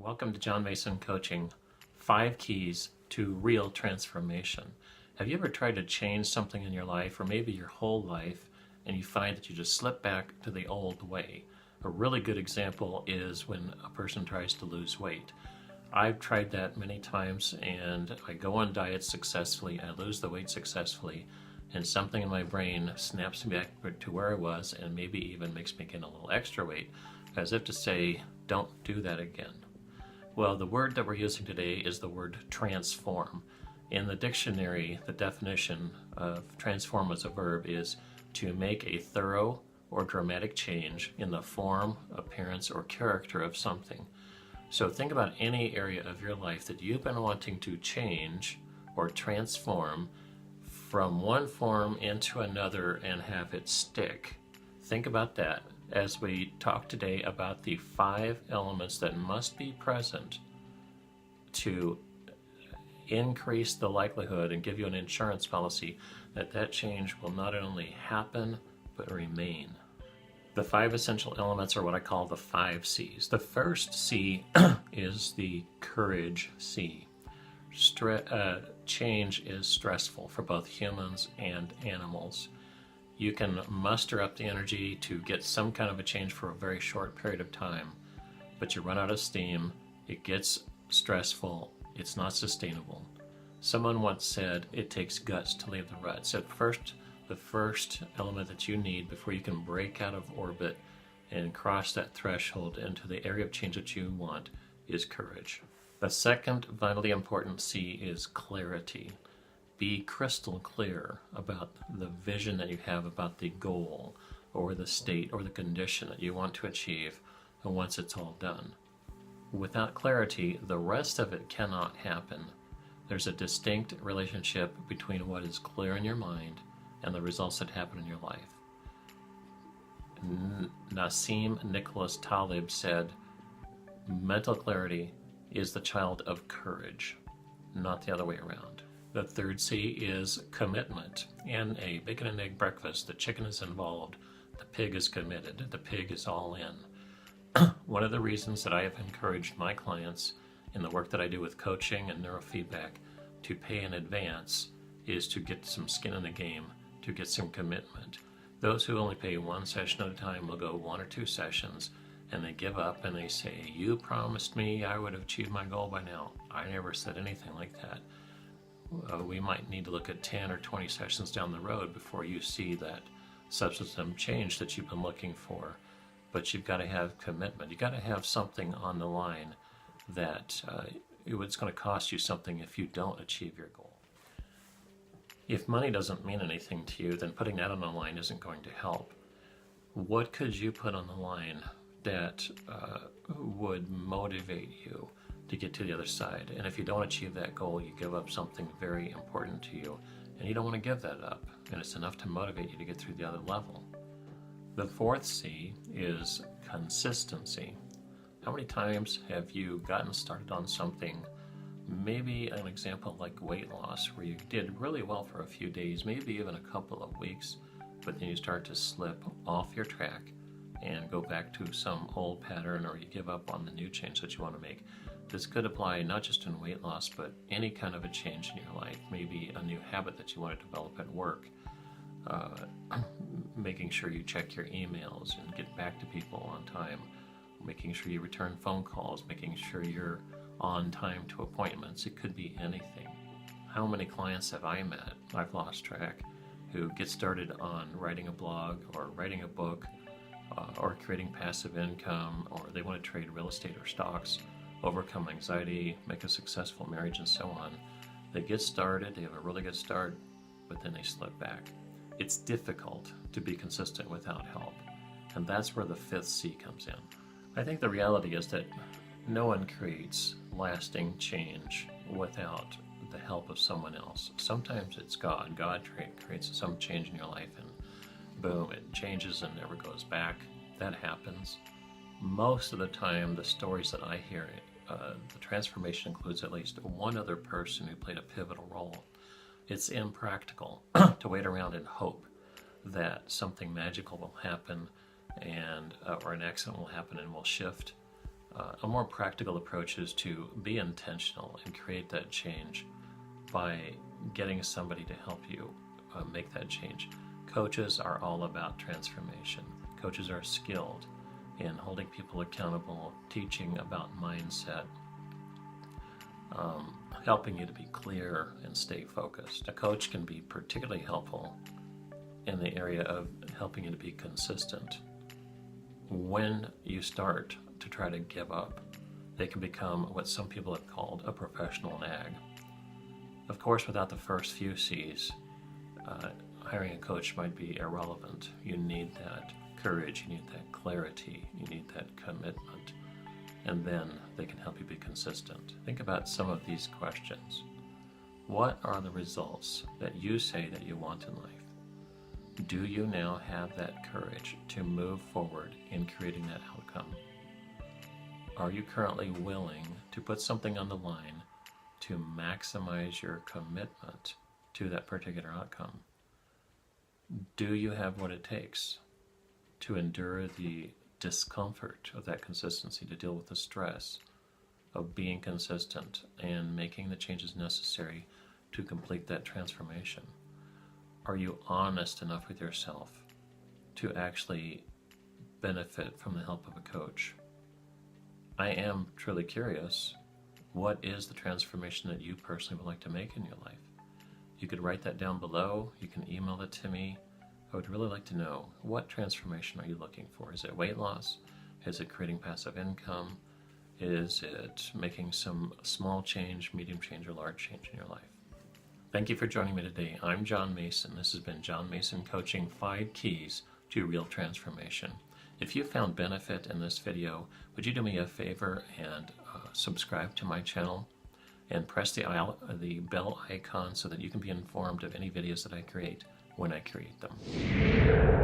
Welcome to John Mason Coaching, 5 Keys to Real Transformation. Have you ever tried to change something in your life, or maybe your whole life, and you find that you just slip back to the old way? A really good example is when a person tries to lose weight. I've tried that many times, and I go on diets successfully, I lose the weight successfully, and something in my brain snaps me back to where I was and maybe even makes me gain a little extra weight, as if to say, don't do that again. Well, the word that we're using today is the word transform. In the dictionary, the definition of transform as a verb is to make a thorough or dramatic change in the form, appearance, or character of something. So think about any area of your life that you've been wanting to change or transform from one form into another and have it stick. Think about that as we talk today about the 5 elements that must be present to increase the likelihood and give you an insurance policy that that change will not only happen but remain. The 5 essential elements are what I call the 5 C's. The first C is the courage C. Change is stressful for both humans and animals. You can muster up the energy to get some kind of a change for a very short period of time, but you run out of steam, it gets stressful, it's not sustainable. Someone once said it takes guts to leave the ruts. At first, the first element that you need before you can break out of orbit and cross that threshold into the area of change that you want is courage. The second vitally important C is clarity. Be crystal clear about the vision that you have about the goal or the state or the condition that you want to achieve once it's all done. Without clarity, the rest of it cannot happen. There's a distinct relationship between what is clear in your mind and the results that happen in your life. Nassim Nicholas Taleb said, mental clarity is the child of courage, not the other way around. The third C is commitment. In a bacon and egg breakfast, the chicken is involved, the pig is committed, the pig is all in. One of the reasons that I have encouraged my clients in the work that I do with coaching and neurofeedback to pay in advance is to get some skin in the game, to get some commitment. Those who only pay 1 session at a time will go 1 or 2 sessions and they give up and they say, you promised me I would have achieved my goal by now. I never said anything like that. We might need to look at 10 or 20 sessions down the road before you see that substantive change that you've been looking for. But you've got to have commitment. You've got to have something on the line that it's going to cost you something if you don't achieve your goal. If money doesn't mean anything to you, then putting that on the line isn't going to help. What could you put on the line that would motivate you to get to the other side? And if you don't achieve that goal, you give up something very important to you, and you don't want to give that up, and it's enough to motivate you to get through the other level. The fourth C is consistency. How many times have you gotten started on something, maybe an example like weight loss, where you did really well for a few days, maybe even a couple of weeks, but then you start to slip off your track and go back to some old pattern, or you give up on the new change that you want to make? This could apply not just in weight loss, but any kind of a change in your life. Maybe a new habit that you want to develop at work. Making sure you check your emails and get back to people on time. Making sure you return phone calls. Making sure you're on time to appointments. It could be anything. How many clients have I met, I've lost track, who get started on writing a blog or writing a book or creating passive income, or they want to trade real estate or stocks, overcome anxiety, make a successful marriage, and so on. They get started, they have a really good start, but then they slip back. It's difficult to be consistent without help, and that's where the 5th C comes in. I think the reality is that no one creates lasting change without the help of someone else. Sometimes it's God. God creates some change in your life, and boom, it changes and never goes back. That happens. Most of the time, the stories that I hear, the transformation includes at least one other person who played a pivotal role. It's impractical to wait around and hope that something magical will happen and or an accident will happen and will shift A more practical approach is to be intentional and create that change by getting somebody to help you make that change. Coaches are all about transformation. Coaches are skilled in holding people accountable, teaching about mindset, helping you to be clear and stay focused. A coach can be particularly helpful in the area of helping you to be consistent. When you start to try to give up, they can become what some people have called a professional nag. Of course, without the first few C's, hiring a coach might be irrelevant. You need that courage, you need that clarity, you need that commitment, and then they can help you be consistent. Think about some of these questions. What are the results that you say that you want in life? Do you now have that courage to move forward in creating that outcome? Are you currently willing to put something on the line to maximize your commitment to that particular outcome? Do you have what it takes to endure the discomfort of that consistency, to deal with the stress of being consistent and making the changes necessary to complete that transformation? Are you honest enough with yourself to actually benefit from the help of a coach? I am truly curious, what is the transformation that you personally would like to make in your life? You could write that down below. You can email it to me. I would really like to know, what transformation are you looking for? Is it weight loss? Is it creating passive income? Is it making some small change, medium change, or large change in your life? Thank you for joining me today. I'm John Mason. This has been John Mason Coaching 5 Keys to Real Transformation. If you found benefit in this video, would you do me a favor and subscribe to my channel and press the bell icon so that you can be informed of any videos that I create when I create them.